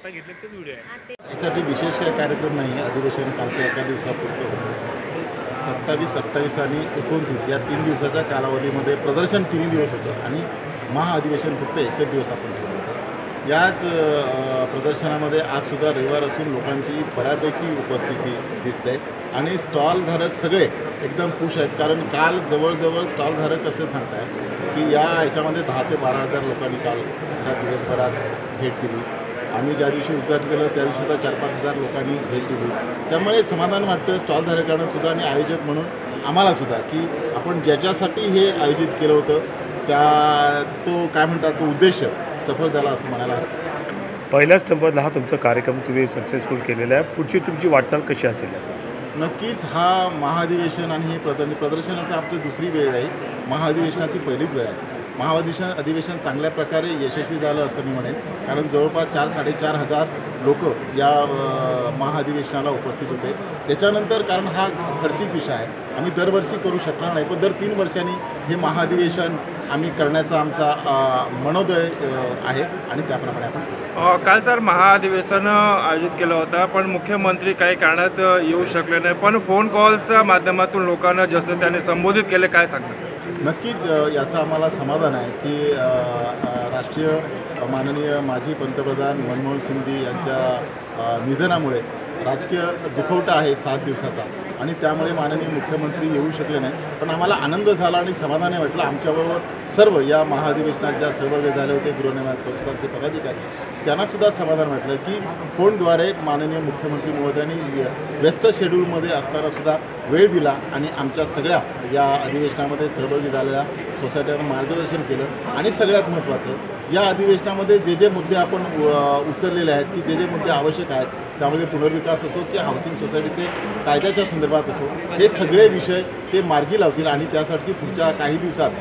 आता घेतले तेच व्हिडिओ आहे। यासाठी विशेष काही कार्यक्रम नाही आहे। अधिवेशन कालच्या एका दिवसापुरतं होतं। 27, 28 आणि 29 या 3 दिवसाच्या कालावधीमध्ये प्रदर्शन 3 दिवस होतं आणि महाअधिवेशन फक्त एकच दिवस आपण ठेवलं होतं। याच प्रदर्शनामध्ये आजसुद्धा रविवार असून लोकांची बऱ्यापैकी उपस्थिती दिसते आणि स्टॉलधारक सगळे एकदम खुश आहेत, कारण काल जवळजवळ स्टॉलधारक असे सांगत आहेत की या याच्यामध्ये 10 ते 12,000 लोकांनी कालच्या दिवसभरात भेट दिली। आम्ही ज्या दिवशी उद्घाटन केलं त्या दिवशीसुद्धा 4-5 हजार लोकांनी भेट दिली। त्यामुळे समाधान वाटतं स्टॉलधारकांना सुद्धा आणि आयोजक म्हणून आम्हालासुद्धा की आपण ज्याच्यासाठी हे आयोजित केलं होतं तो काय म्हणतात तो उद्देश सफल झाला असं म्हणायला हरकत नाही। पहिल्याच नंबरला हा तुमचा कार्यक्रम तुम्ही सक्सेसफुल केलेला आहे, पुढची तुमची वाटचाल कशी असेल असं? नक्कीच हा महाअधिवेशन आणि हे प्रदर्शनाचं आमची दुसरी वेळ आहे। महाअधिवेशनाची पहिलीच वेळ आहे। अधिवेशन चांगल्या प्रकारे यशस्वी झालं असं मी म्हणेन, कारण जवळपास 4-4.5 हजार लोक या महाअधिवेशनाला उपस्थित होते। त्याच्यानंतर कारण हा खर्चिक विषय आहे, आम्ही दरवर्षी करू शकणार नाही, पण दर 3 वर्षांनी हे महाअधिवेशन आम्ही करण्याचा आमचा मनोदय आहे आणि त्याप्रमाणे आपण काल सर महाअधिवेशन आयोजित केलं होतं, पण मुख्यमंत्री काही कारणात येऊ शकले नाही, पण फोन कॉलच्या माध्यमातून लोकांना जसं त्याने संबोधित केले, काय सांगतात? नक्कीच याचं आम्हाला समाधान आहे की राष्ट्रीय माननीय माजी पंतप्रधान मनमोहन सिंगजी यांच्या निधनामुळे राजकीय दुखवटा आहे 7 दिवसाचा आणि त्यामुळे माननीय मुख्यमंत्री येऊ शकले नाही, पण आम्हाला आनंद झाला आणि समाधान वाटलं। आमच्याबरोबर सर्व या महाअधिवेशनात ज्या सहभागी झाले होते गृहनिर्माण संस्थांचे पदाधिकारी त्यांनासुद्धा समाधान वाटलं की फोनद्वारे माननीय मुख्यमंत्री महोदयांनी व्यस्त शेड्यूलमध्ये असतानासुद्धा वेळ दिला आणि आमच्या सगळ्या या अधिवेशनामध्ये सहभागी झालेल्या सोसायट्यांना मार्गदर्शन केलं। आणि सगळ्यात महत्त्वाचं या अधिवेशनामध्ये जे मुद्दे आपण उचललेले आहेत की जे मुद्दे आवश्यक आहेत, त्यामध्ये पुनर्विकास असो की हाऊसिंग सोसायटीचे कायद्याच्या संदर्भात असो, हे सगळे विषय ते मार्गी लावतील आणि त्यासाठी पुढच्या काही दिवसात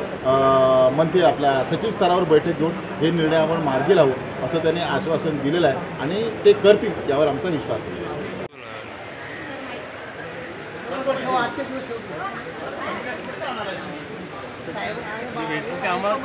मंत्री आपल्या सचिव स्तरावर बैठक घेऊन हे निर्णय आपण मार्गी लावू असं त्यांनी आश्वासन दिलेलं आहे आणि ते करतील यावर आमचा विश्वास आहे। आम्हाला